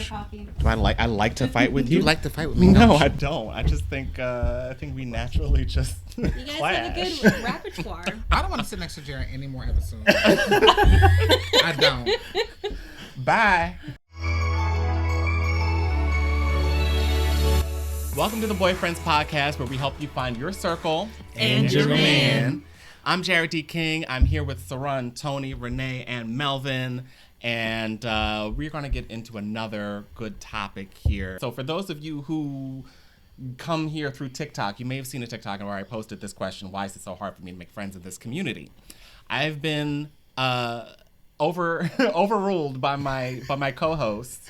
coffee. Do I like to fight with you? You like to fight with me? No, I don't. I just think we naturally just You guys clash. have a good repertoire. I don't want to sit next to Jarrod any more episodes. I don't. Bye. Welcome to the BoyFriends podcast, where we help you find your circle And your man. I'm Jarrod D. King. I'm here with Sarun, Tony, Renee, and Melvin. And we're going to get into another good topic here. So for those of you who come here through TikTok, you may have seen a TikTok where I posted this question: why is it so hard for me to make friends in this community? I've been overruled by my co-hosts,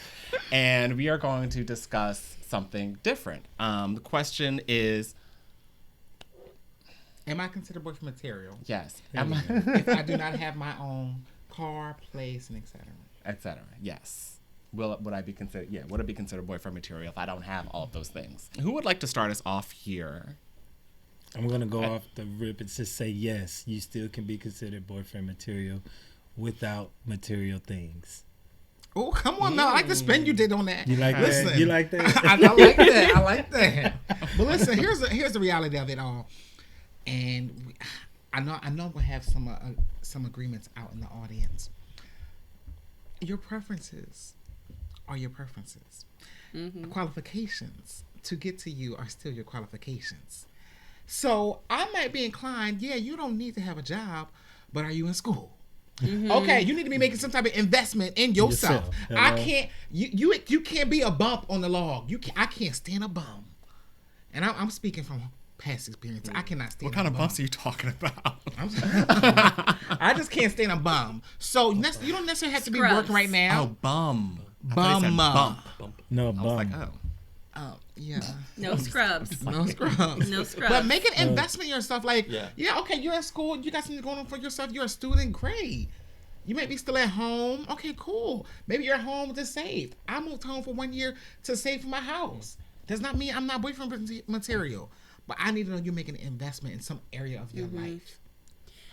and we are going to discuss something different. The question is, Am I considered boyfriend material? yes, If I do not have my own car, place, and etc. etc. Yes. Would I be considered? Yeah. Would it be considered boyfriend material if I don't have all of those things? Who would like to start us off here? I'm gonna go off the rip and just say yes. You still can be considered boyfriend material without material things. Oh, come on now. I like the spin you did on that. You like Listen, that? You like that? I like that. I like that. But listen, here's the reality of it all. And I know we'll have some agreements out in the audience. Your preferences are your preferences. Mm-hmm. Qualifications to get to you are still your qualifications. So I might be inclined, you don't need to have a job, but are you in school? Mm-hmm. Okay, you need to be making some type of investment in yourself. I can't. You can't be a bump on the log. I can't stand a bum. And I'm speaking from past experience. I cannot stand. What kind of bumps are you talking about? I just can't stand a bum. So you don't necessarily have to be working right now. Oh, bum. Bum. No, I was like, oh. Oh, yeah. No scrubs. No scrubs. No scrubs. But make an investment in yourself. Like, okay, you're in school. You got something going on for yourself. You're a student. Great. You may be still at home. Okay, cool. Maybe you're at home to save. I moved home for 1 year to save for my house. Does not mean I'm not boyfriend material. But I need to know you're making an investment in some area of your life.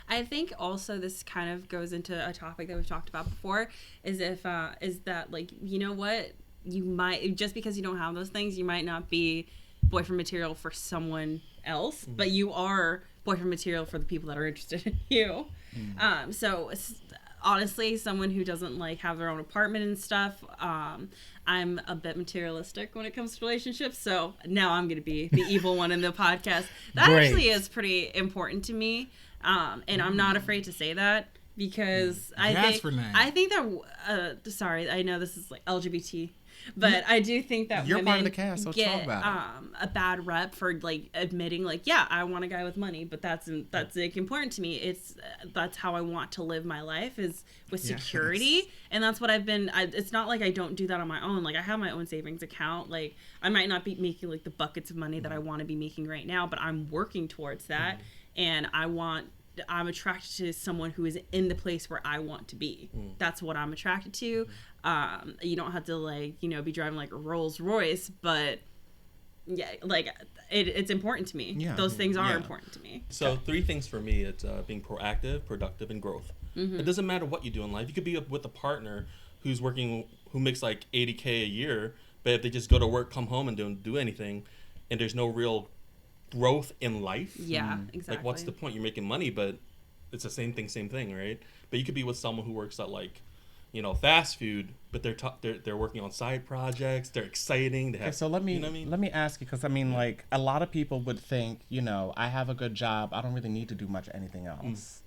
I think also this kind of goes into a topic that we've talked about before, is that, like, you know what? You might, just because you don't have those things, you might not be boyfriend material for someone else, but you are boyfriend material for the people that are interested in you. So honestly, someone who doesn't like have their own apartment and stuff, I'm a bit materialistic when it comes to relationships. So now I'm going to be the evil one in the podcast. That actually is pretty important to me. And I'm not afraid to say that, because I think that, sorry, I know this is like LGBT, but I do think that you're women part of the cast, so get talk about a bad rep for like admitting like, I want a guy with money, but that's like important to me. That's how I want to live my life, is with security. And that's what I've been, it's not like I don't do that on my own. Like, I have my own savings account. Like, I might not be making like the buckets of money that I want to be making right now, but I'm working towards that. And I'm attracted to someone who is in the place where I want to be. That's what I'm attracted to. You don't have to like, be driving like a Rolls Royce, but like it's important to me. Yeah. Those things are important to me. So 3 things for me: it's being proactive, productive, and growth. Mm-hmm. It doesn't matter what you do in life. You could be with a partner who makes like $80K a year, but if they just go to work, come home, and don't do anything, and there's no real growth in life. Yeah, exactly. Like, what's the point? You're making money, but it's the same thing, right? But you could be with someone who works at like, fast food, but they're working on side projects. They're exciting. They have, so let me ask you, because like a lot of people would think, I have a good job. I don't really need to do much anything else.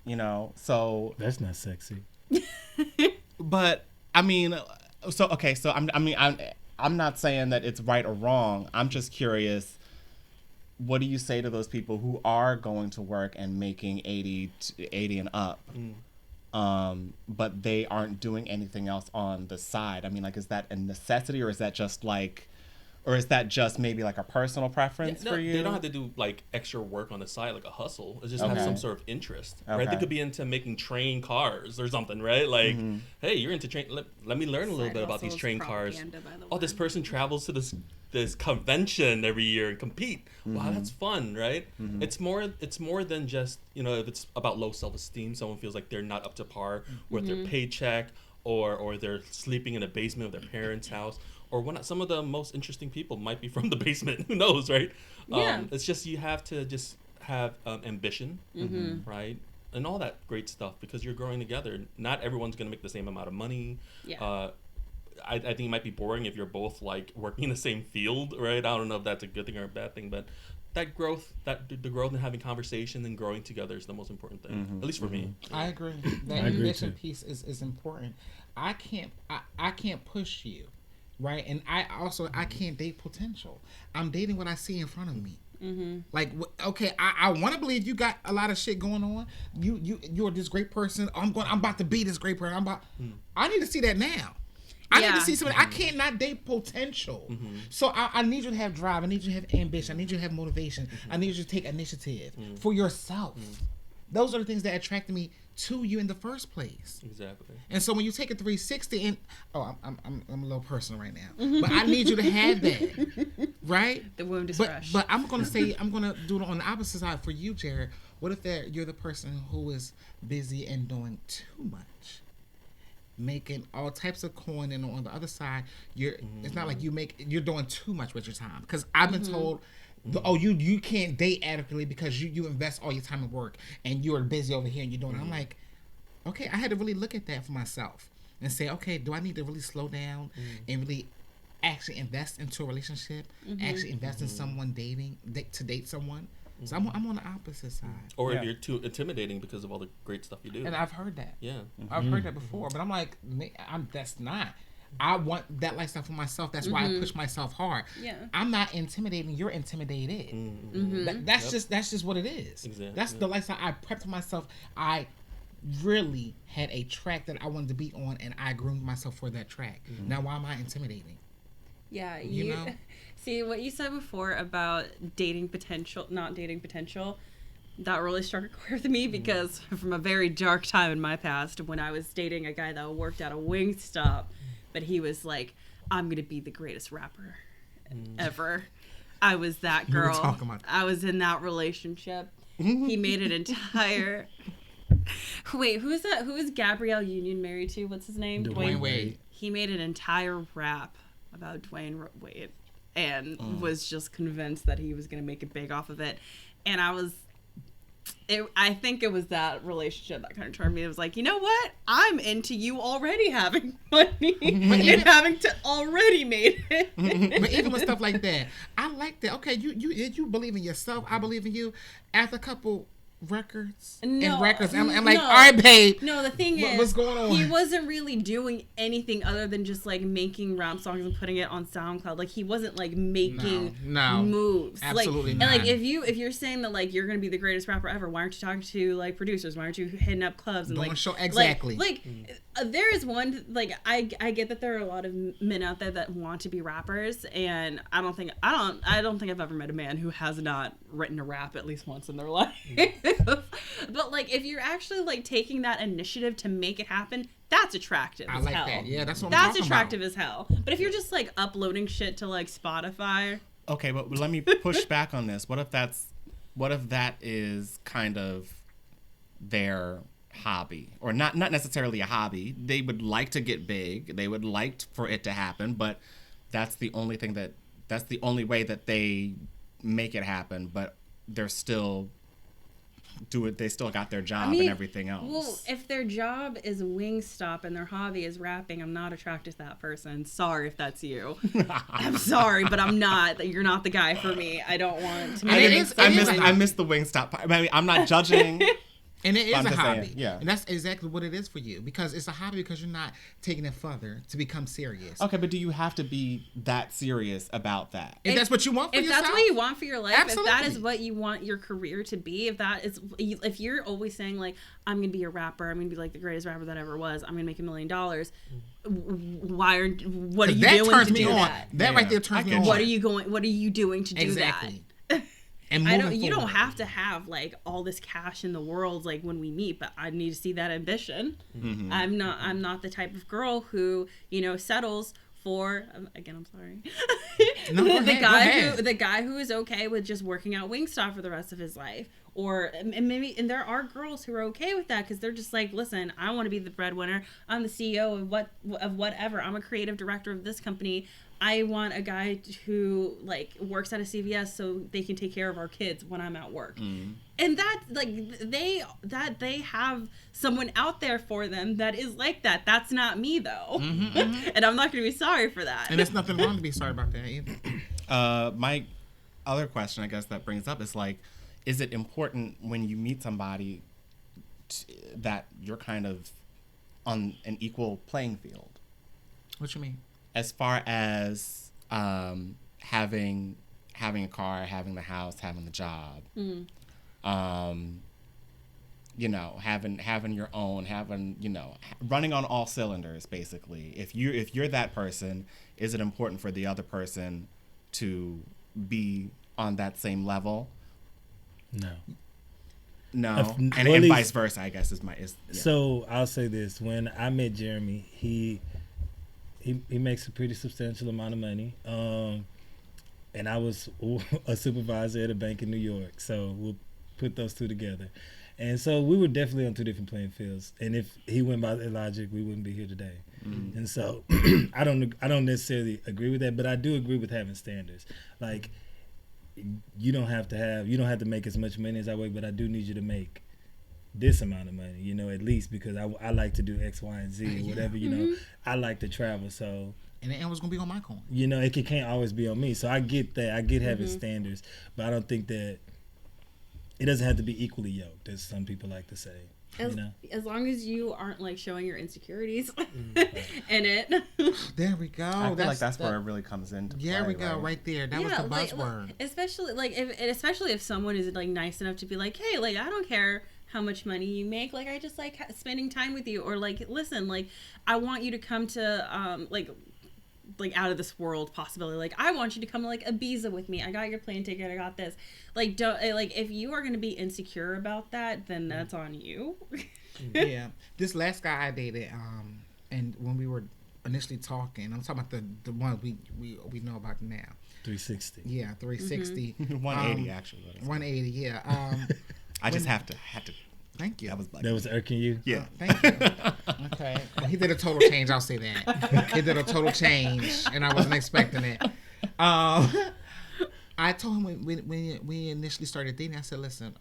So that's not sexy. But I mean, I'm not saying that it's right or wrong. I'm just curious. What do you say to those people who are going to work and making 80 and up, but they aren't doing anything else on the side? I mean, like, is that a necessity, or is that just maybe like a personal preference for you? They don't have to do like extra work on the side, like a hustle. It's just have some sort of interest, right? They could be into making train cars or something, right? Like, hey, you're into train. Let me learn a little bit about these train cars. Oh, this person travels to this convention every year and compete. Wow, that's fun, right? It's more than just, if it's about low self-esteem, someone feels like they're not up to par with their paycheck, or they're sleeping in a basement of their parents' house, or some of the most interesting people might be from the basement. Who knows, right? Yeah. It's just you have to just have ambition, right? And all that great stuff, because you're growing together. Not everyone's going to make the same amount of money. Yeah. I think it might be boring if you're both like working in the same field, right? I don't know if that's a good thing or a bad thing, but the growth and having conversation and growing together is the most important thing, at least for me. I agree. That ambition piece is important. I can't push you, right? And I can't date potential. I'm dating what I see in front of me. Like, okay, I want to believe you got a lot of shit going on. You're this great person. I'm about to be this great person. I need to see that now. I need to see something. I can't not date potential. So I need you to have drive. I need you to have ambition. I need you to have motivation. I need you to take initiative for yourself. Those are the things that attracted me to you in the first place. Exactly. And so when you take a 360 and I'm a little personal right now, but I need you to have that, right? The wound is fresh. But I'm gonna do it on the opposite side for you, Jarrod. What if you're the person who is busy and doing too much, making all types of coin, and on the other side, it's not like you're doing too much with your time, because I've been told. You can't date adequately because you invest all your time and work and you're busy over here and you're doing it. I'm like, okay, I had to really look at that for myself and say, okay, do I need to really slow down and really actually invest into a relationship, actually invest in someone to date someone? So I'm on the opposite side. Or if you're too intimidating because of all the great stuff you do. And I've heard that. Yeah. I've heard that before, but I'm like, that's not. I want that lifestyle for myself. That's why I push myself hard. Yeah. I'm not intimidating. You're intimidated. That's just what it is. Exactly. That's the lifestyle I prepped for myself. I really had a track that I wanted to be on, and I groomed myself for that track. Now, why am I intimidating? Yeah, you know? See, what you said before about dating potential, not dating potential, that really struck a chord with me, because from a very dark time in my past, when I was dating a guy that worked at a Wingstop, but he was like, I'm going to be the greatest rapper ever. I was that girl. You were talking about I was in that relationship. He made an entire... Wait, who is that? Who is Gabrielle Union married to? What's his name? Dwayne Wade. He made an entire rap about Dwayne Wade and was just convinced that he was going to make it big off of it. And I think it was that relationship that kind of turned me. It was like, you know what? I'm into you already having money and having to already made it. But even with stuff like that, I like that. Okay, you believe in yourself. I believe in you. After a couple records, I'm like, all right, babe. No, the thing is, what's going on? He wasn't really doing anything other than just like making rap songs and putting it on SoundCloud. Like, he wasn't like making moves. Absolutely like, not. And like, if you're saying that like you're gonna be the greatest rapper ever, why aren't you talking to like producers? Why aren't you hitting up clubs and show exactly? There is one, like, I get that there are a lot of men out there that want to be rappers, and I don't think I've ever met a man who has not written a rap at least once in their life. But like, if you're actually like taking that initiative to make it happen, that's attractive as hell. That. Yeah, that's what I'm talking attractive about. As hell. But if you're just like uploading shit to like Spotify. Okay, but let me push back on this. What if that is kind of their hobby, or not necessarily a hobby? They would like to get big. They would like for it to happen, but that's the only way that they make it happen. But they're still they still got their job and everything else. Well, if their job is Wingstop and their hobby is rapping, I'm not attracted to that person. Sorry if that's you. I'm sorry, but I'm not. You're not the guy for me. I don't want to. I miss the Wingstop part. I mean, I'm not judging. And it is a hobby. Yeah. And that's exactly what it is for you. Because it's a hobby because you're not taking it further to become serious. Okay, but do you have to be that serious about that? If that's what you want for yourself? If that's what you want for your life, absolutely. If that is what you want your career to be, if you're always saying, like, I'm going to be a rapper, I'm going to be, like, the greatest rapper that ever was, I'm going to make $1 million, what are you doing to do that? That right there turns me on. What are you doing to do that? And you don't have to have like all this cash in the world like when we meet, but I need to see that ambition. Mm-hmm. I'm not the type of girl who, settles for again, I'm sorry. No, the guy who is okay with just working at Wingstop for the rest of his life, or and there are girls who are okay with that because they're just like, listen, I want to be the breadwinner. I'm the CEO of whatever. I'm a creative director of this company. I want a guy who like works at a CVS so they can take care of our kids when I'm at work. And that like they have someone out there for them that is like that. That's not me though. And I'm not going to be sorry for that. And there's nothing wrong to be sorry about that either. My other question, I guess, that brings up is like, is it important when you meet somebody that you're kind of on an equal playing field? What you mean? As far as having a car, having the house, having the job, you know, having your own, running on all cylinders, basically. If you're that person, is it important for the other person to be on that same level? No, and vice versa, I guess yeah. So I'll say this: when I met Jeremy, he makes a pretty substantial amount of money, and I was a supervisor at a bank in New York. So we'll put those two together, and so we were definitely on two different playing fields. And if he went by that logic, we wouldn't be here today. And so I don't necessarily agree with that, but I do agree with having standards. Like, you don't have to make as much money as I make, but I do need you to make this amount of money, you know, at least, because I like to do X, Y, and Z, or whatever, you know. I like to travel, so. And the end was going to be on my coin. You know, it can't always be on me. So I get that. I get having standards, but I don't think that it doesn't have to be equally yoked, as some people like to say. As long as you aren't like showing your insecurities in it. There we go. I feel like that's where it really comes into play. There we go, right there. That was the buzzword. Especially if someone is like nice enough to be like, hey, like, I don't care how much money you make, like, I just like spending time with you, or like, listen, like, I want you to come to like out of this world possibility, like, I want you to come to like Ibiza with me, I got your plane ticket, I got this, like, don't, like, if you are going to be insecure about that, then that's on you. Yeah, this last guy I dated, and when we were initially talking, I'm talking about the one we know about now, 360. Yeah, 360. 180 actually. 180, yeah. I just had to. Thank you. That was irking you? Yeah. Thank you. Okay. Well, he did a total change, I'll say that. He did a total change, and I wasn't expecting it. I told him when we initially started dating, I said, listen,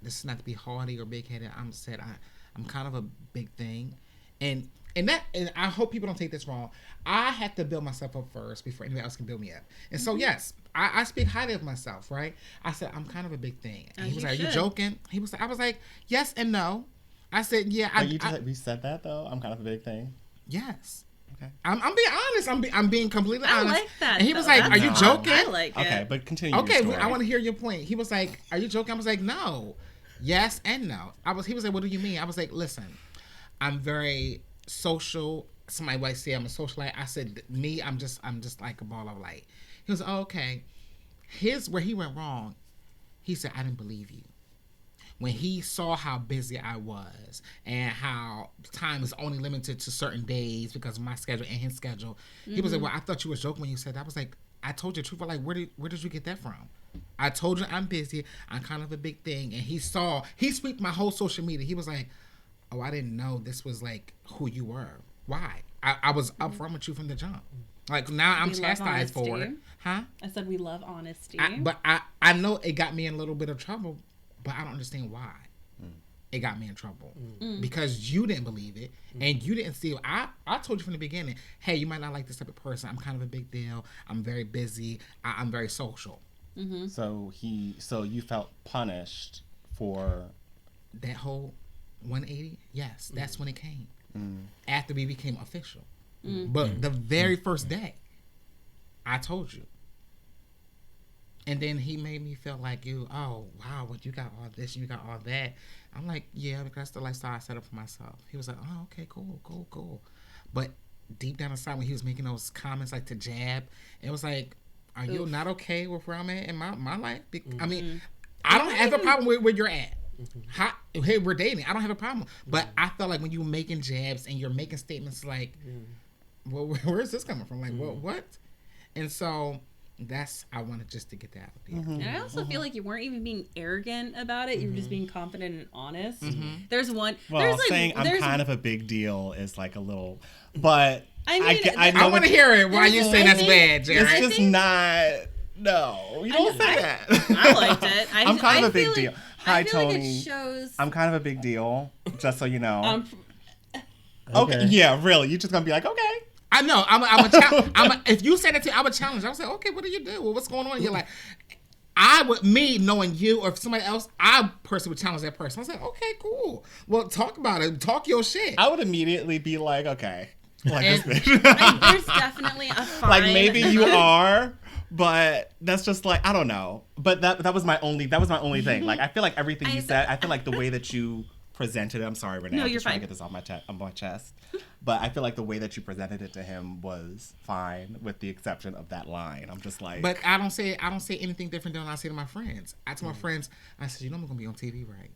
this is not to be haughty or big-headed. I'm kind of a big thing. And I hope people don't take this wrong. I had to build myself up first before anybody else can build me up. And so, yes, I speak highly of myself, right? I said, I'm kind of a big thing. And he was like, are you joking? I was like, yes and no. I said, yeah. You said that, though? I'm kind of a big thing? Yes. Okay. I'm being honest. I'm being completely honest. I like that. And he was like, are you joking? I like it. Okay, but continue Okay, your story. I want to hear your point. He was like, are you joking? I was like, no. Yes and no. He was like, what do you mean? I was like, listen, I'm very social. Somebody might say I'm a socialite. I said, me, I'm just like a ball of light. He was, oh, okay. Here's where he went wrong. He said, I didn't believe you. When he saw how busy I was and how time is only limited to certain days because of my schedule and his schedule, he was like, well, I thought you were joking when you said that. I was like, I told you the truth. I'm like, where did you get that from? I told you I'm busy. I'm kind of a big thing. And he sweeped my whole social media. He was like, oh, I didn't know this was like who you were. Why? I was upfront with you from the jump. Like, now I'm chastised for it. Huh? I said we love honesty. But I know it got me in a little bit of trouble, but I don't understand why it got me in trouble. Because you didn't believe it, and you didn't see it. I told you from the beginning, hey, you might not like this type of person. I'm kind of a big deal. I'm very busy. I'm very social. So you felt punished for that whole 180? Yes, that's when it came. After we became official. But the very first day, I told you. And then he made me feel like, oh, wow, you got all this, you got all that. I'm like, yeah, because that's the lifestyle I set up for myself. He was like, oh, okay, cool. But deep down inside, when he was making those comments like to jab, it was like, are you not okay with where I'm at in my life? I mean, I don't have a problem with where you're at. Hey, we're dating. I don't have a problem. But I felt like when you're making jabs and you're making statements like, well, where is this coming from? Like, what? And so I wanted just to get that out there. And I also feel like you weren't even being arrogant about it. You were just being confident and honest. There's one. Well, there's like, saying I'm kind of a big deal is like a little, but I mean, I want to hear it. Why you say that's bad, Jarrod? It's just not. No, you don't say that. I liked it. I'm kind of a big deal. Hi, Tony. Like it shows... I'm kind of a big deal, just so you know. Okay. Yeah, really. You're just gonna be like, okay. I know. If you say that to me, I would challenge. I would say, okay, what do you do? Well, what's going on? You're like, me knowing you or somebody else, I personally would challenge that person. I was like, okay, cool. Well, talk about it. Talk your shit. I would immediately be like, okay, like this bitch. There's definitely a fine. Like maybe you are, but that's just like I don't know. But that was my only thing. Like I feel like everything you said. I feel like the way that you presented it. I'm sorry, Renee. I'm just trying to get this off my chest. But I feel like the way that you presented it to him was fine, with the exception of that line. I'm just like. But I don't say anything different than I say to my friends. I tell my friends, I said, I'm gonna be on TV, right?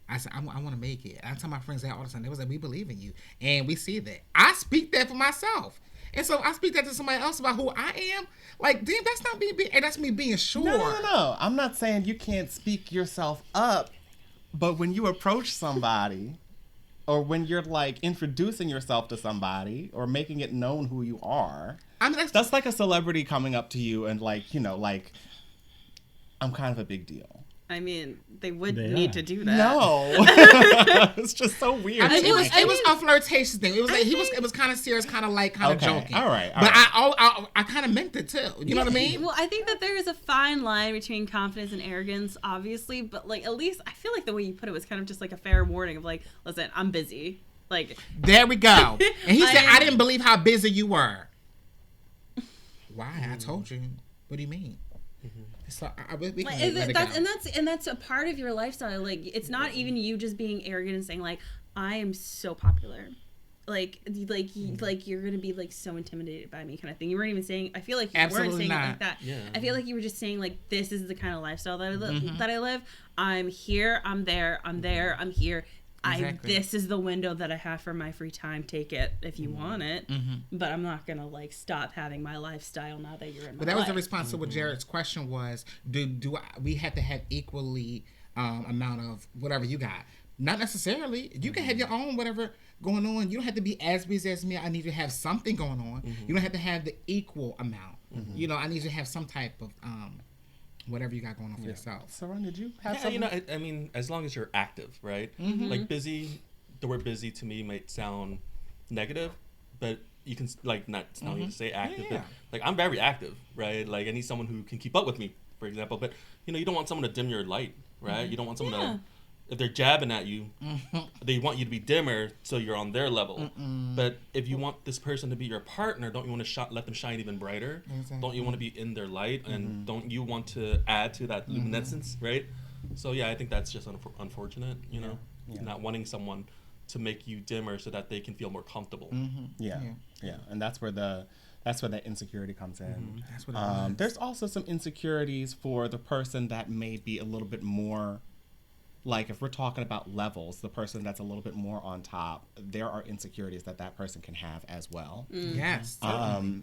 I said, I want to make it. I tell my friends that all the time. They was like, we believe in you, and we see that. I speak that for myself. And so I speak that to somebody else about who I am. Like, damn, that's not me that's me being sure. No. I'm not saying you can't speak yourself up, but when you approach somebody, or when you're like introducing yourself to somebody, or making it known who you are, I mean, that's like a celebrity coming up to you and like, like, I'm kind of a big deal. I mean, they would need to do that. No, it's just so weird. I mean, it was a flirtatious thing. It was like it was kind of serious, kind of joking. All right. But I kind of meant it too. You know what I mean? Well, I think that there is a fine line between confidence and arrogance, obviously. But like, at least I feel like the way you put it was kind of just like a fair warning of like, listen, I'm busy. Like, there we go. And he said, I didn't believe how busy you were. Why? I told you. What do you mean? So that's a part of your lifestyle. Like, it's not even you just being arrogant and saying like, I am so popular, like you're gonna be like so intimidated by me kind of thing. You weren't even saying. I feel like you weren't saying it like that. Yeah. I feel like you were just saying like, this is the kind of lifestyle that I live. I'm here. I'm there. I'm there. I'm here. Exactly. This is the window that I have for my free time. Take it if you want it, but I'm not gonna like stop having my lifestyle now that you're in my life. But that was the response to what Jarrod's question was. We have to have equally amount of whatever you got? Not necessarily. You can have your own whatever going on. You don't have to be as busy as me. I need to have something going on. You don't have to have the equal amount. I need to have some type of whatever you got going on for yourself. Sarun, did you have something? I mean, as long as you're active, right? Like busy, the word busy to me might sound negative, but you can like not you to say active, but like I'm very active, right? Like I need someone who can keep up with me, for example. But you don't want someone to dim your light, right? You don't want someone to, if they're jabbing at you, they want you to be dimmer so you're on their level. But if you want this person to be your partner, don't you want to let them shine even brighter? Exactly. Don't you want to be in their light? And don't you want to add to that luminescence, right? So yeah, I think that's just unfortunate, not wanting someone to make you dimmer so that they can feel more comfortable. Yeah. And that's where the insecurity comes in. That's what it is. There's also some insecurities for the person that may be a little bit more. Like, if we're talking about levels, the person that's a little bit more on top, there are insecurities that person can have as well. Yes.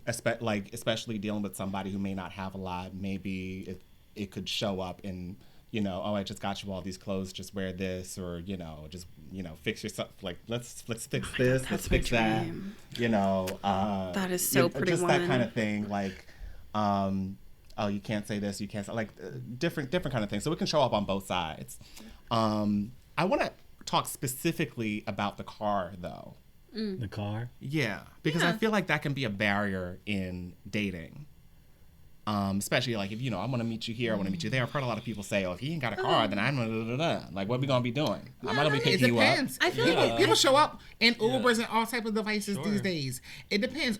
Especially dealing with somebody who may not have a lot. Maybe it could show up in, I just got you all these clothes, just wear this, or, just, fix yourself. Like, let's fix this, let's fix that. That is so pretty just woman. That kind of thing. Like, you can't say this, you can't say, like, different kind of things. So it can show up on both sides. I want to talk specifically about the car, though. The car? Yeah, because I feel like that can be a barrier in dating. Especially like if I want to meet you here, I want to meet you there. I've heard a lot of people say, "Oh, if he ain't got a car, then I'm like, what are we gonna be doing? I'm not gonna be picking you up." It depends. I feel like people show up in Ubers and all type of devices these days. It depends.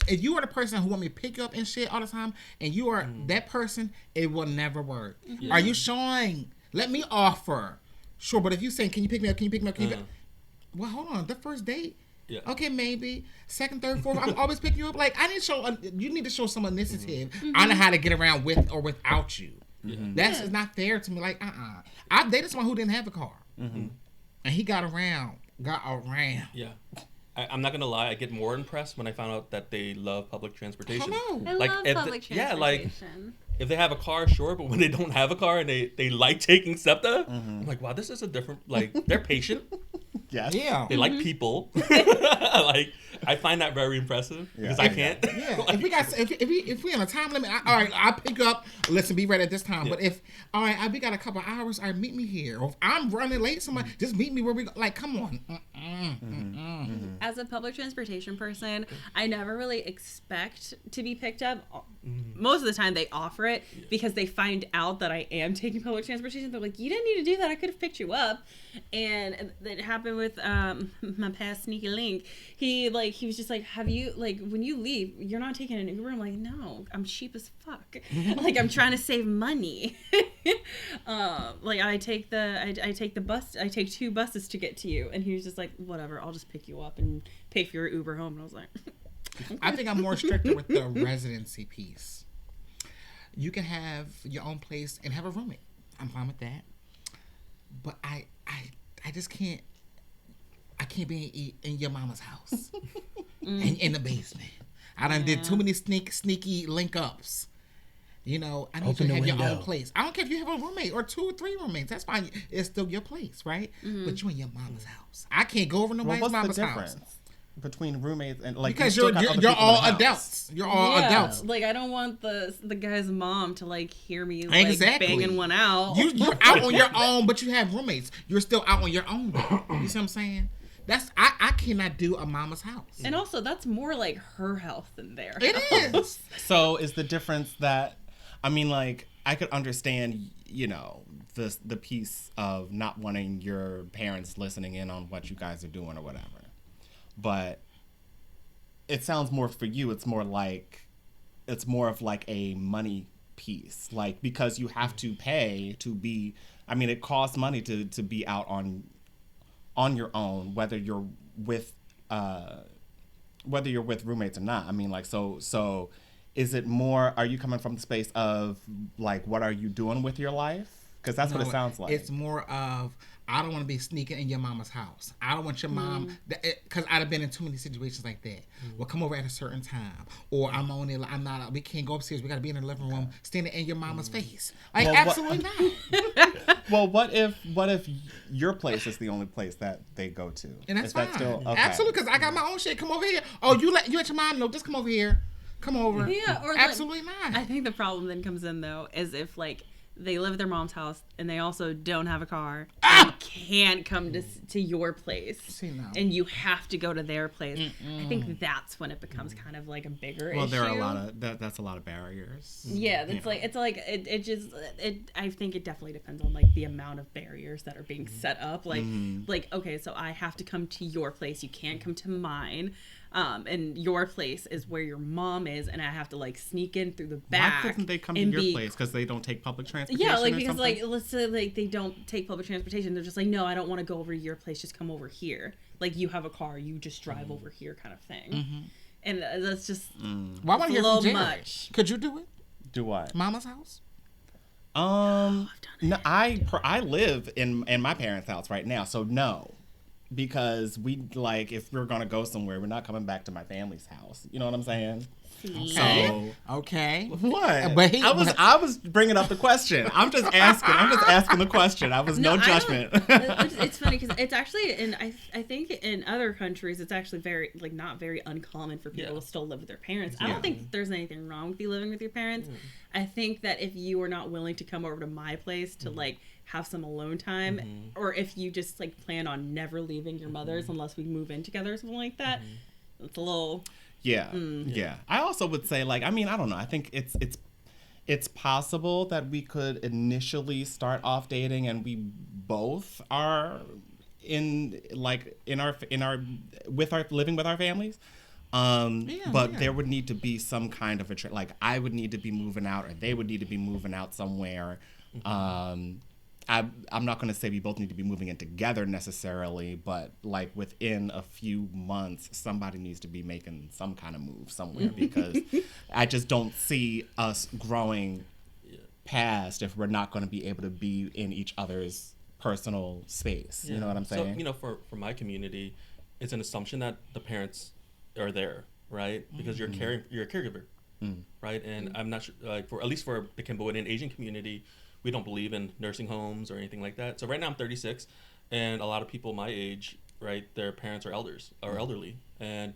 If you are the person who want me to pick you up and shit all the time, and you are that person, it will never work. Are you showing? Let me offer. Sure, but if you saying, "Can you pick me up? Can you pick me up? Can you pick me up?" Well, hold on. The first date. Yeah. Okay, maybe second, third, fourth. I'm always picking you up. Like you need to show some initiative. I know how to get around with or without you. That's not fair to me. Like I dated someone who didn't have a car, and he got around. Yeah. I'm not gonna lie, I get more impressed when I found out that they love public transportation. Hello. I love public transportation. Yeah, like if they have a car, sure, but when they don't have a car and they like taking SEPTA, I'm like, wow, this is a different, like, they're patient. Yes. Yeah. They like people. Like, I find that very impressive because I can't. Yeah. If we on a time limit, all right, I'll pick up. Listen, be ready at this time. Yeah. But if we got a couple hours, all right, meet me here. Or if I'm running late, somebody just meet me where we go. Like, come on. As a public transportation person, I never really expect to be picked up. Most of the time, they offer it because they find out that I am taking public transportation. They're like, "You didn't need to do that. I could have picked you up." And it happened with my past sneaky link. He was just like, "Have you, like, when you leave, you're not taking an Uber?" I'm like, "No, I'm cheap as fuck. Like, I'm trying to save money." Like, I take the bus. I take 2 buses to get to you. And he was just like, "Whatever, I'll just pick you up and pay for your Uber home." And I was like, I think I'm more stricter with the residency piece. You can have your own place and have a roommate. I'm fine with that. But I just can't. I can't be in your mama's house and in the basement. I done did too many sneaky link ups. You know, I need you to have your own place. I don't care if you have a roommate or 2 or 3 roommates. That's fine. It's still your place, right? But you in your mama's house. I can't go over nobody's mama's house. Between roommates and like because you're all adults. You're all adults. Like, I don't want the guy's mom to like hear me like banging one out. You're out on your own, but you have roommates. You're still out on your own. You see what I'm saying? I cannot do a mama's house. And also, that's more like her house than their house. It is. So is the difference that, I mean, like, I could understand, you know, the piece of not wanting your parents listening in on what you guys are doing or whatever. But it sounds more for you, it's more of like a money piece. Like, because you have to pay to be, I mean, it costs money to be out on your own, whether you're with roommates or not. I mean, like, so is it more, are you coming from the space of like, what are you doing with your life? Because that's what it sounds like. It's more of, I don't want to be sneaking in your mama's house. I don't want your mom, because I'd have been in too many situations like that. Well, come over at a certain time, or we can't go upstairs. We got to be in the living room, standing in your mama's face. Like, well, absolutely not. Well, what if your place is the only place that they go to? And that's fine. Absolutely, because I got my own shit. Come over here. Oh, you let your mom know. Just come over here. Come over. Yeah, or absolutely not. I think the problem then comes in though, is if like they live at their mom's house and they also don't have a car and can't come to your place and you have to go to their place. I think that's when it becomes kind of like a bigger issue. Well, there are a lot of that's a lot of barriers. Yeah, I think it definitely depends on like the amount of barriers that are being set up. Like okay, so I have to come to your place. You can't come to mine. And your place is where your mom is, and I have to like sneak in through the back. Why couldn't they come to your place? Because they don't take public transportation? Yeah, like because like let's say like they don't take public transportation. They're just like, no, I don't want to go over to your place. Just come over here. Like you have a car, you just drive over here, kind of thing. And that's just well, I want to hear a little from much. Could you do it? Do what? Mama's house? No, I live in my parents' house right now, so no. Because we, like, if we're gonna go somewhere, we're not coming back to my family's house. You know what I'm saying? Okay. What? But I was bringing up the question. I'm just asking the question. I was no judgment. It's funny because it's actually, I think in other countries, it's actually very, like, not very uncommon for people to still live with their parents. I don't think there's anything wrong with you living with your parents. I think that if you are not willing to come over to my place to, like, have some alone time, or if you just, like, plan on never leaving your mother's unless we move in together or something like that, it's a little... Yeah. I also would say, like, I mean, I don't know. I think it's possible that we could initially start off dating and we both are living with our families. But there would need to be some kind of like I would need to be moving out or they would need to be moving out somewhere. I'm not going to say we both need to be moving in together necessarily, but like within a few months, somebody needs to be making some kind of move somewhere because I just don't see us growing past if we're not going to be able to be in each other's personal space. You know what I'm saying? So, for my community, it's an assumption that the parents are there, right? Because you're a caregiver, right? And I'm not sure, like at least for the Cambodian Asian community, we don't believe in nursing homes or anything like that. So right now I'm 36, and a lot of people my age, right, their parents are elderly, and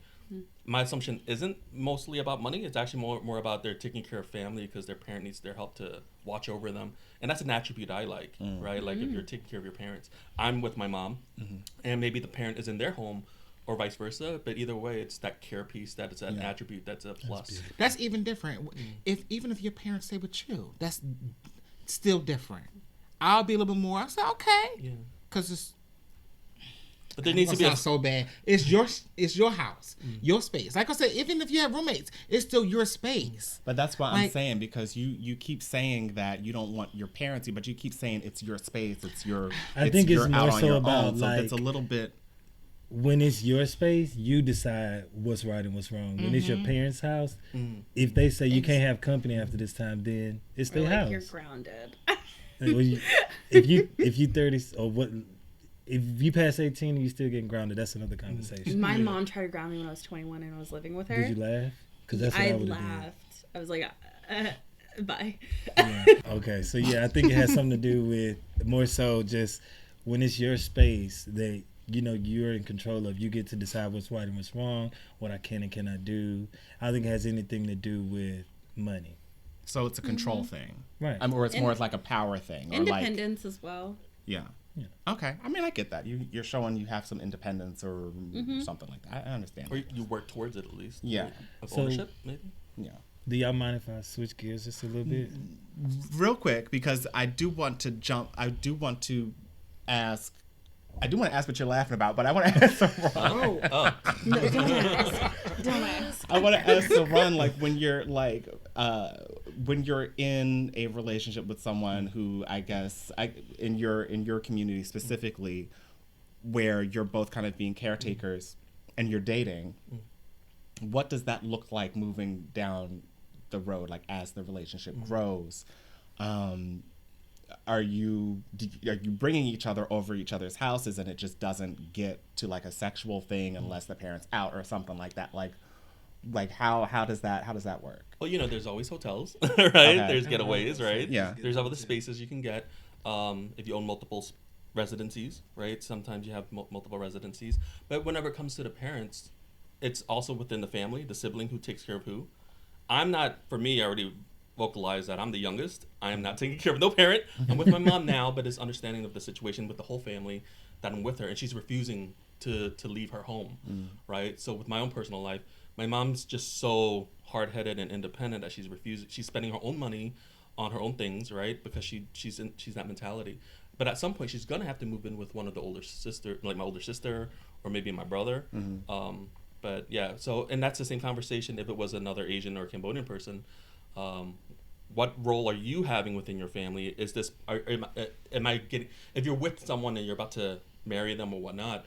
my assumption isn't mostly about money. It's actually more about they're taking care of family because their parent needs their help to watch over them. And that's an attribute I like, right? Like if you're taking care of your parents. I'm with my mom, and maybe the parent is in their home or vice versa. But either way, it's that care piece that is an attribute that's a plus. That's even different. Even if your parents stay with you, that's still different. I'll be a little bit more, I'll say, okay. Because it's... But there needs to be so bad. It's your house, your space. Like I said, even if you have roommates, it's still your space. But that's what I'm saying, because you keep saying that you don't want your parents, but you keep saying it's your space, it's your. I think it's more so about so it's a little bit. When it's your space, you decide what's right and what's wrong. When it's your parents' house, if they say you can't have company after this time, then it's their house. You're grounded. If you 30 or what. If you pass 18 and you still getting grounded, that's another conversation. My mom tried to ground me when I was 21 and I was living with her. Did you laugh? Because that's what I would have done. I laughed. I was like, bye. Yeah. Okay, so I think it has something to do with more so just when it's your space that you're in control of. You get to decide what's right and what's wrong, what I can and cannot do. I don't think it has anything to do with money. So it's a control thing, right? Or it's more like a power thing, independence as well. Yeah. Okay. I mean, I get that. You're showing you have some independence or something like that. I understand. Or you work towards it at least. Yeah. Of ownership, maybe. Yeah. Do y'all mind if I switch gears just a little bit? Real quick, because I do want to ask what you're laughing about, but I want to ask Sarun. No, don't ask. I want to ask Sarun, like, when you're in a relationship with someone who in your community specifically, where you're both kind of being caretakers and you're dating, what does that look like moving down the road, like as the relationship grows? Are you bringing each other over each other's houses and it just doesn't get to like a sexual thing unless the parent's out or something like that? Like how does that work? Well, there's always hotels, right? Okay. There's getaways, right? Yeah. There's other spaces you can get. If you own multiple residencies, right? Sometimes you have multiple residencies. But whenever it comes to the parents, it's also within the family, the sibling who takes care of who. I already vocalized that I'm the youngest. I am not taking care of no parent. I'm with my mom now, but it's understanding of the situation with the whole family that I'm with her, and she's refusing to leave her home, right? So with my own personal life, my mom's just so hard-headed and independent that she's refusing. She's spending her own money on her own things, right? Because she's that mentality. But at some point, she's gonna have to move in with one of the older sister, like my older sister, or maybe my brother. But yeah, and that's the same conversation if it was another Asian or Cambodian person. What role are you having within your family? Is this am I getting, if you're with someone and you're about to marry them or whatnot,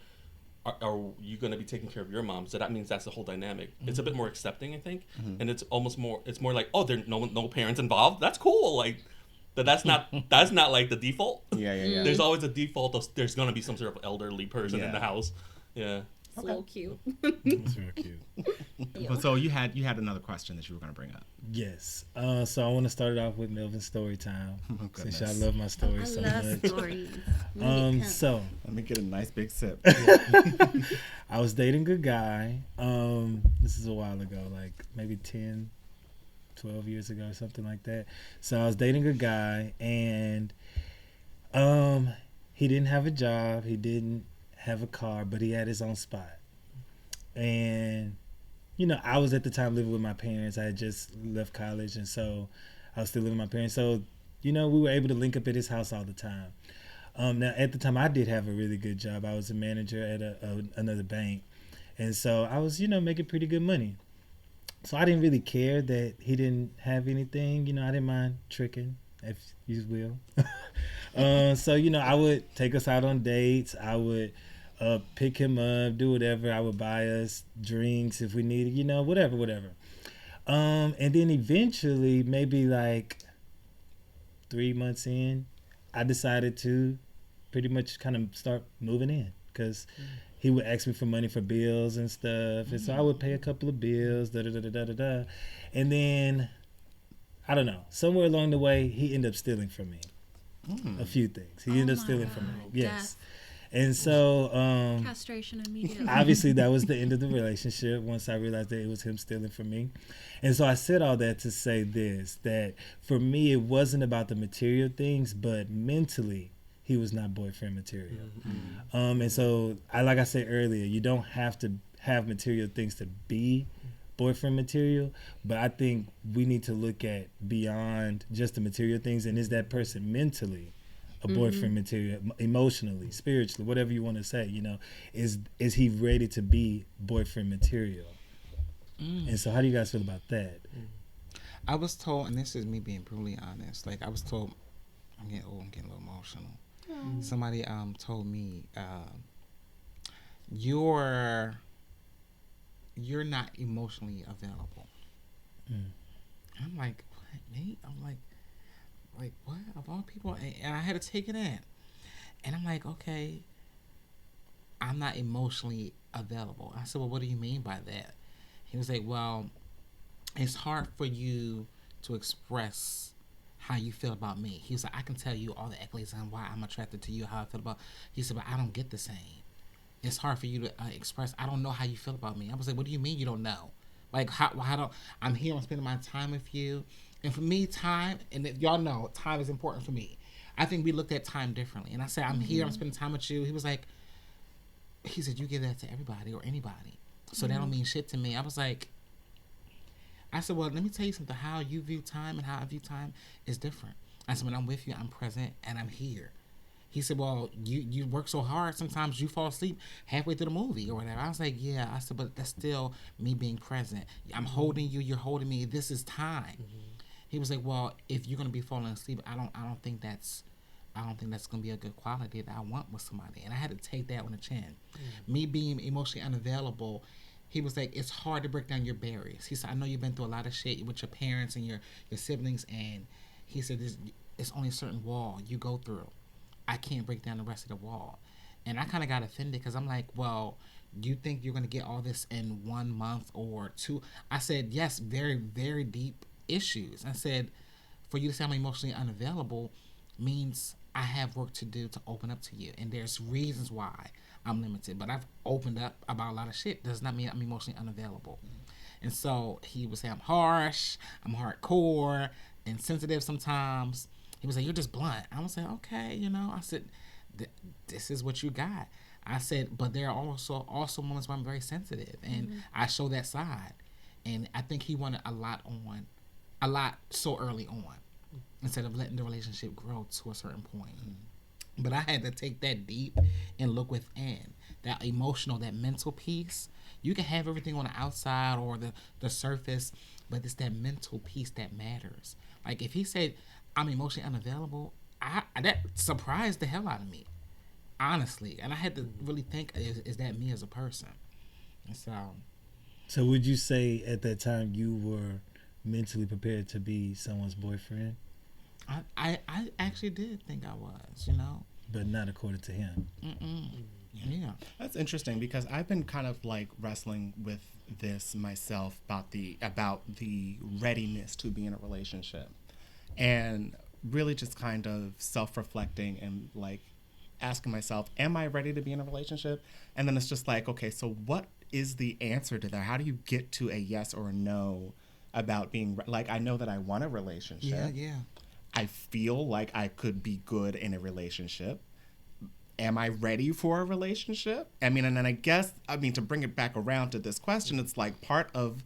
are you going to be taking care of your mom? So that means that's the whole dynamic. It's a bit more accepting, I think, and it's more like, oh, there's no parents involved. That's cool, like, but that's not like the default. Yeah. There's always a default of there's going to be some sort of elderly person in the house. Yeah. It's a little cute. It's real cute. So you had another question that you were going to bring up. Yes. So I want to start it off with Melvin Story time. Oh, since y'all love my stories so much. Stories. So let me get a nice big sip. I was dating a guy. This is a while ago, like maybe 10, 12 years ago or something like that. So I was dating a guy, and he didn't have a job. He didn't have a car, but he had his own spot. And I was at the time living with my parents. I had just left college, and so I was still living with my parents. So we were able to link up at his house all the time. Now at the time I did have a really good job. I was a manager at another bank, and so I was making pretty good money. So I didn't really care that he didn't have anything. I didn't mind tricking, if you will. So I would take us out on dates. I would pick him up, do whatever. I would buy us drinks if we needed, whatever. And then eventually, maybe like 3 months in, I decided to pretty much kind of start moving in because, he would ask me for money for bills and stuff, and so I would pay a couple of bills, and then I don't know, somewhere along the way he ended up stealing from me a few things. He ended up stealing from me, yes. And so castration immediately. Obviously that was the end of the relationship once I realized that it was him stealing from me. And so I said all that to say this, that for me it wasn't about the material things, but mentally he was not boyfriend material. And so like I said earlier, you don't have to have material things to be boyfriend material, but I think we need to look at beyond just the material things, and is that person mentally a boyfriend material, emotionally, spiritually, whatever you want to say, you know, is he ready to be boyfriend material? And so how do you guys feel about that? I was told, and this is me being brutally honest, like I was told, I'm getting a little emotional. Somebody told me, you're not emotionally available. And I'm like, what, me? I'm like what, of all people? And I had to take it in, and I'm like, okay, I'm not emotionally available. I said, well, what do you mean by that? He was like, well, it's hard for you to express how you feel about me. He was like, I can tell you all the accolades and why I'm attracted to you, how I feel about. He said, but I don't get the same. It's hard for you to express. I don't know how you feel about me. I was like, what do you mean you don't know? Like, how don't I'm here, I'm spending my time with you. And for me, time, and y'all know, time is important for me. I think we looked at time differently. And I said, I'm here, I'm spending time with you. He was like, he said, you give that to everybody or anybody. So that don't mean shit to me. I was like, I said, well, let me tell you something. How you view time and how I view time is different. I said, when I'm with you, I'm present and I'm here. He said, well, you work so hard, sometimes you fall asleep halfway through the movie or whatever. I was like, yeah. I said, but that's still me being present. I'm holding you, you're holding me. This is time. He was like, well, if you're gonna be falling asleep, I don't think that's gonna be a good quality that I want with somebody. And I had to take that on the chin. Me being emotionally unavailable, he was like, it's hard to break down your barriers. He said, I know you've been through a lot of shit with your parents and your siblings, and he said, it's only a certain wall you go through. I can't break down the rest of the wall. And I kind of got offended because I'm like, well, do you think you're going to get all this in 1 month or 2? I said, yes, very, very deep issues. I said, for you to say I'm emotionally unavailable means I have work to do to open up to you. And there's reasons why I'm limited. But I've opened up about a lot of shit. Does not mean I'm emotionally unavailable. And so he would say I'm harsh, I'm hardcore, insensitive sometimes. He was like, you're just blunt. I was like, okay, you know. I said, this is what you got. I said, but there are also moments where I'm very sensitive, and I show that side. And I think he wanted a lot so early on, instead of letting the relationship grow to a certain point. But I had to take that deep and look within. That emotional, that mental piece. You can have everything on the outside or the surface, but it's that mental piece that matters. Like if he said, I'm emotionally unavailable, that surprised the hell out of me, honestly. And I had to really think, is that me as a person? And so would you say at that time you were mentally prepared to be someone's boyfriend? I actually did think I was, you know. But not according to him. Yeah. That's interesting because I've been kind of like wrestling with this myself about the readiness to be in a relationship. And really just kind of self-reflecting and like asking myself, am I ready to be in a relationship? And then it's just like, okay, so what is the answer to that? How do you get to a yes or a no about being like, I know that I want a relationship. Yeah. I feel like I could be good in a relationship. Am I ready for a relationship? I mean, and then to bring it back around to this question, it's like part of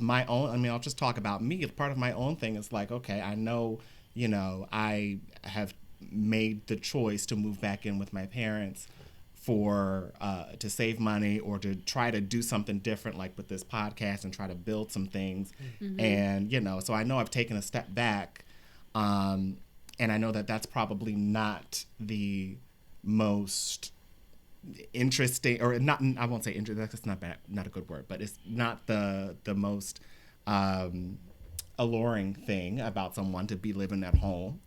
my own, I mean, I'll just talk about me. Part of my own thing is like, okay, I know, you know, I have made the choice to move back in with my parents for to save money or to try to do something different, like with this podcast, and try to build some things. And, you know, so I know I've taken a step back. And I know that that's probably not the most interesting, or not, I won't say interesting, that's not bad, not a good word, but it's not the most alluring thing about someone to be living at home.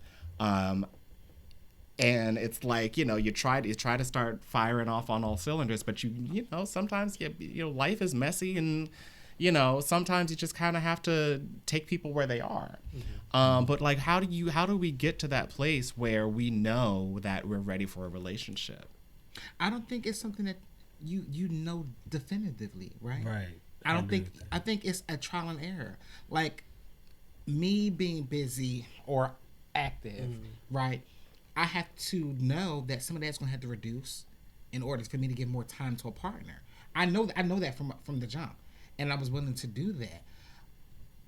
And it's like, you know, you try to start firing off on all cylinders, but you know, sometimes life is messy, and you know, sometimes you just kind of have to take people where they are. But like, how do we get to that place where we know that we're ready for a relationship? I don't think it's something that you know definitively, right? Right. I think it's a trial and error. Like me being busy or active, right? I have to know that some of that's going to have to reduce in order for me to give more time to a partner. I know that from the jump, and I was willing to do that.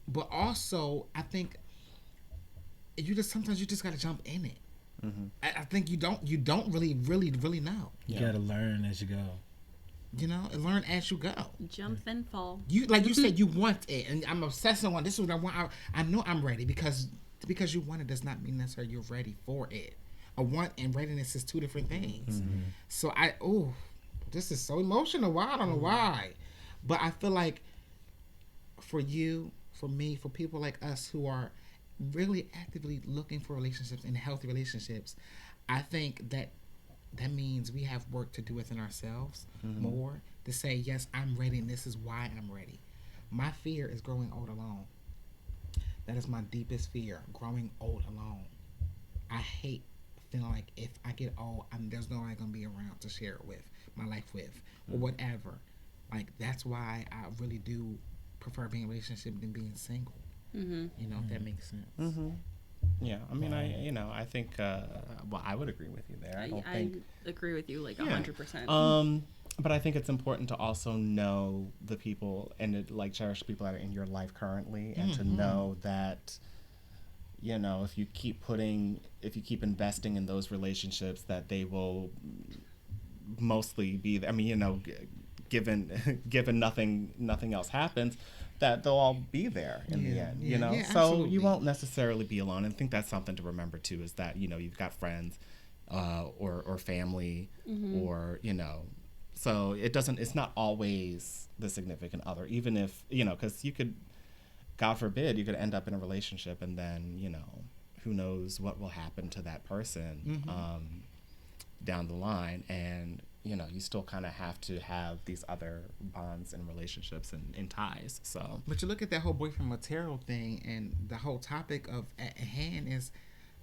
But also, I think sometimes you just got to jump in it. I think you don't really know. You got to learn as you go. You know, and learn as you go. Jump then fall. You like you said, you want it, and I'm obsessing on this is what I want. I know I'm ready because you want it does not mean necessarily you're ready for it. A want and readiness is two different things. So this is so emotional. Why? I don't know why, but I feel like for you, for me, for people like us who are really actively looking for relationships and healthy relationships, I think that means we have work to do within ourselves more to say, yes, I'm ready, and this is why I'm ready. My fear is growing old alone. That is my deepest fear, growing old alone. I hate feeling like if I get old, there's nobody going to be around to share it with, my life with, or whatever. Like, that's why I really do prefer being in a relationship than being single. You know, if that makes sense. Yeah, I mean, I think, I would agree with you there. I agree with you like 100%. But I think it's important to also know the people and cherish the people that are in your life currently, and to know that, you know, if you keep investing in those relationships, that they will mostly be, I mean, you know, given nothing else happens, that they'll all be there in the end, you know? So absolutely. You won't necessarily be alone. And I think that's something to remember too, is that, you know, you've got friends, or family, or, you know, so it's not always the significant other, even if, you know, cause you could, God forbid, you could end up in a relationship and then, you know, who knows what will happen to that person, down the line. And, you know, you still kind of have to have these other bonds and relationships and ties. So, but you look at that whole boyfriend material thing, and the whole topic of at hand is,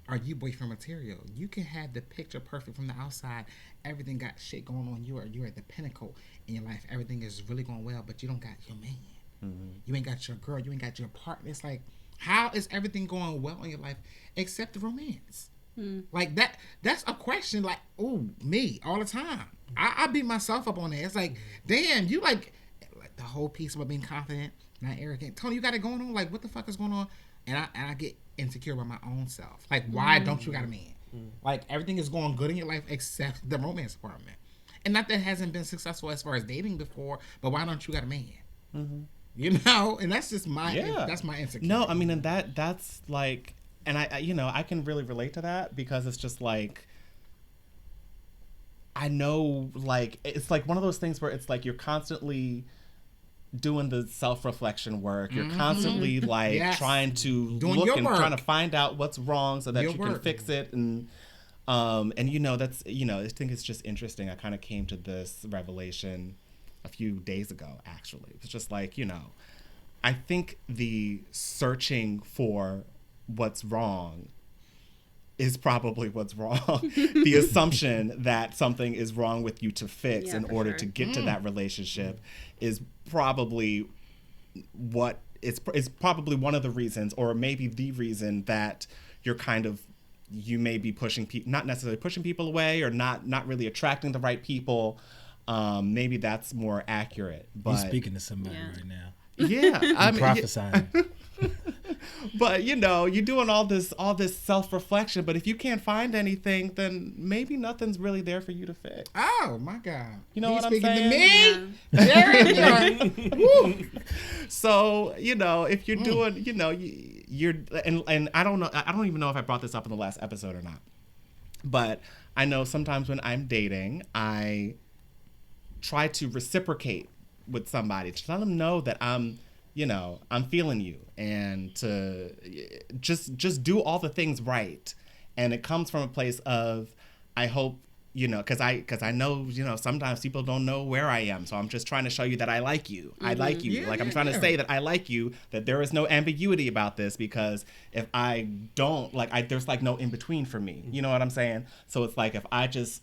are you boyfriend material? You can have the picture perfect from the outside. Everything got shit going on. You're at the pinnacle in your life. Everything is really going well, but you don't got your man. You ain't got your girl. You ain't got your partner. It's like, how is everything going well in your life except the romance? Like that's a question. Like, me all the time. I beat myself up on that. It's like, damn, you like the whole piece about being confident, not arrogant. Tony, you got it going on. Like, what the fuck is going on? And I get insecure by my own self. Like, why don't you got a man? Like, everything is going good in your life except the romance department. And not that it hasn't been successful as far as dating before, but why don't you got a man? You know, and that's just that's my insecurity. No, I mean, and that's like, and I you know, I can really relate to that, because it's just like, I know, like, it's like one of those things where it's like you're constantly doing the self-reflection work. You're constantly like trying to look and trying to find out what's wrong so that you can fix it. And you know, that's, you know, I think it's just interesting. I kind of came to this revelation a few days ago, actually. It's just like, you know, I think the searching for what's wrong is probably what's wrong. The assumption that something is wrong with you to fix in order to get to that relationship is probably probably one of the reasons, or maybe the reason, that you're kind of, you may be pushing not necessarily pushing people away, or not really attracting the right people. Maybe that's more accurate. But you're speaking to somebody right now. Yeah, I'm prophesying. But you know, you're doing all this self-reflection, but if you can't find anything, then maybe nothing's really there for you to fix. Oh my God! You know what I'm saying? To me? So you know, if you're doing, you know, you're and I don't know, I don't even know if I brought this up in the last episode or not, but I know sometimes when I'm dating, I try to reciprocate with somebody, to let them know that I'm feeling you, and to just do all the things right. And it comes from a place of, I hope, you know, because I know, you know, sometimes people don't know where I am. So I'm just trying to show you that I like you. I like you. Yeah, I'm trying to say that I like you, that there is no ambiguity about this, because if I don't, like, there's like no in between for me. You know what I'm saying? So it's like, if I just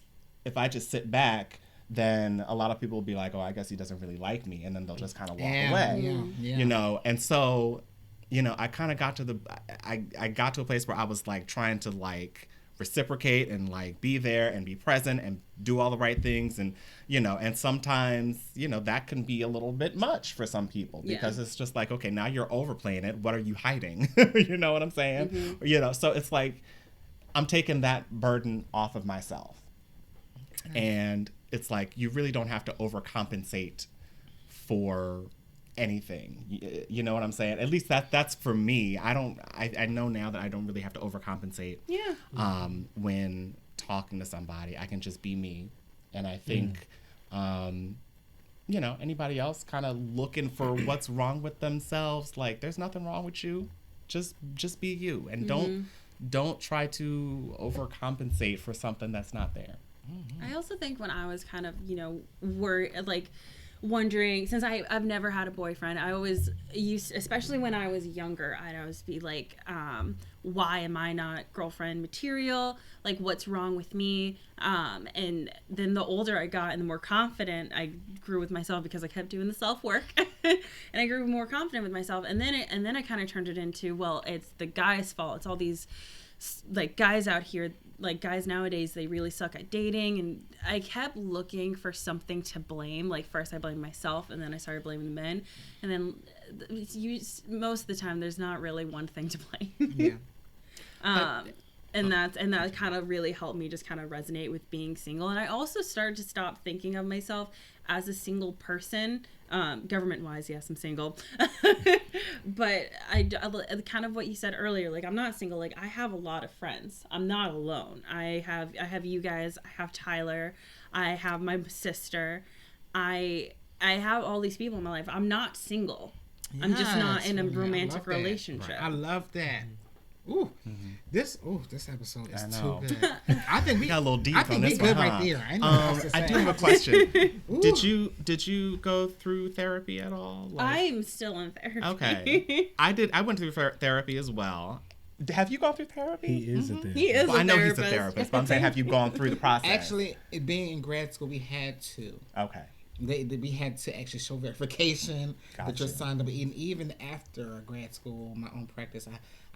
sit back, then a lot of people will be like, oh, I guess he doesn't really like me. And then they'll just kind of walk away, you know? And so, you know, I kind of got to I got to a place where I was like trying to like reciprocate and like be there and be present and do all the right things, and you know, and sometimes, you know, that can be a little bit much for some people, because it's just like, okay, now you're overplaying it, what are you hiding? You know what I'm saying? You know, so it's like I'm taking that burden off of myself. And it's like, you really don't have to overcompensate for anything. You know what I'm saying? At least that's for me. I know now that I don't really have to overcompensate. When talking to somebody, I can just be me. And I think, you know, anybody else kind of looking for what's wrong with themselves, like, there's nothing wrong with you. Just be you, and don't try to overcompensate for something that's not there. I also think when I was kind of, you know, wondering, since I've never had a boyfriend, I always used, especially when I was younger, I'd always be like, why am I not girlfriend material? Like, what's wrong with me? And then the older I got and the more confident I grew with myself, because I kept doing the self-work and I grew more confident with myself. And then I kind of turned it into, well, it's the guy's fault. It's all these like guys out here, like guys nowadays, they really suck at dating. And I kept looking for something to blame. Like, first I blamed myself, and then I started blaming the men, and then most of the time there's not really one thing to blame. And that kind of really helped me just kind of resonate with being single. And I also started to stop thinking of myself as a single person. Government wise, yes, I'm single. But I kind of what you said earlier, like, I'm not single. Like, I have a lot of friends. I'm not alone. I have you guys. I have Tyler. I have my sister. I have all these people in my life. I'm not single. Yes, I'm just not in a romantic relationship. Right. I love that. Ooh, this episode is too good. I think we got a little deep. I think on we this good one, right there. I do have a question. Did you go through therapy at all? Like, I'm still in therapy. Okay, I went through therapy as well. Have you gone through therapy? He is a therapist. He is. Well, I know he's a therapist, but I'm saying, have you gone through the process? Actually, being in grad school, we had to. Okay. We had to actually show verification that you're signed up. And even after grad school, my own practice,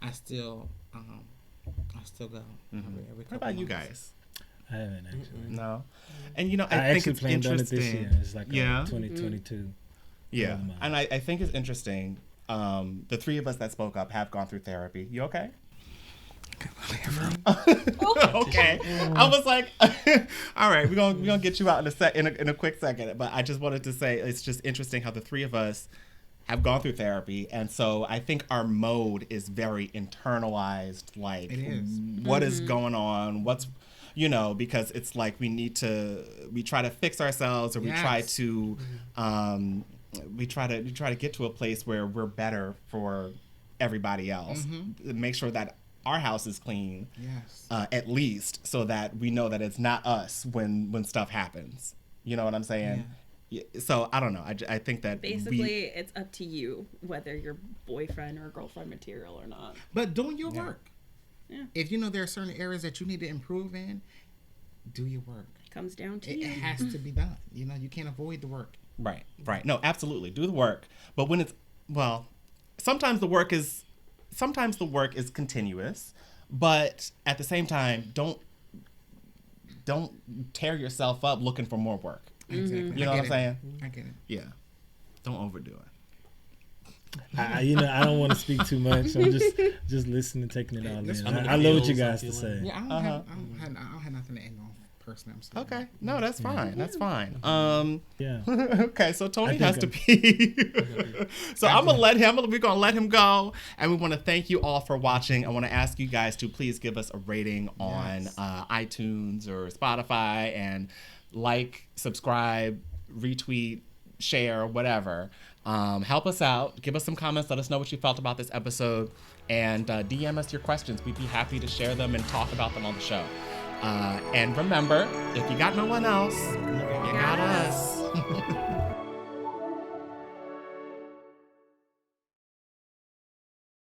I still go. What about you guys? I haven't actually. No. And you know, I think actually it's planned on it interesting. this year. It's like 2022. Yeah. And I think it's interesting. The three of us that spoke up have gone through therapy. You okay? Okay. I was like, all right, we're gonna get you out in a quick second. But I just wanted to say, it's just interesting how the three of us have gone through therapy, and so I think our mode is very internalized. Like, what is going on? What's, you know, because it's like we try to fix ourselves, or we try to we try to get to a place where we're better for everybody else. Make sure that our house is clean, at least, so that we know that it's not us when stuff happens. You know what I'm saying? Yeah. So I don't know. I think that basically it's up to you whether you're boyfriend or girlfriend material or not. But doing your work. Yeah. If you know there are certain areas that you need to improve in, do your work. Comes down to you. It has to be done. You know, you can't avoid the work. Right. No, absolutely. Do the work. But when sometimes the work is continuous, but at the same time, don't tear yourself up looking for more work. Exactly. You know what I'm saying? I get it. Yeah. Don't overdo it. I don't want to speak too much. I'm just listening, taking it all in. I love what you guys to say. Yeah, I don't have nothing to end on personally. I'm sorry. Okay. No, that's fine. That's fine. Yeah. Okay, so Tony has to pee. So we're gonna let him go, and we want to thank you all for watching. I want to ask you guys to please give us a rating on iTunes or Spotify, and like, subscribe, retweet, share, whatever. Help us out. Give us some comments. Let us know what you felt about this episode. And DM us your questions. We'd be happy to share them and talk about them on the show. And remember, if you got no one else, you got us.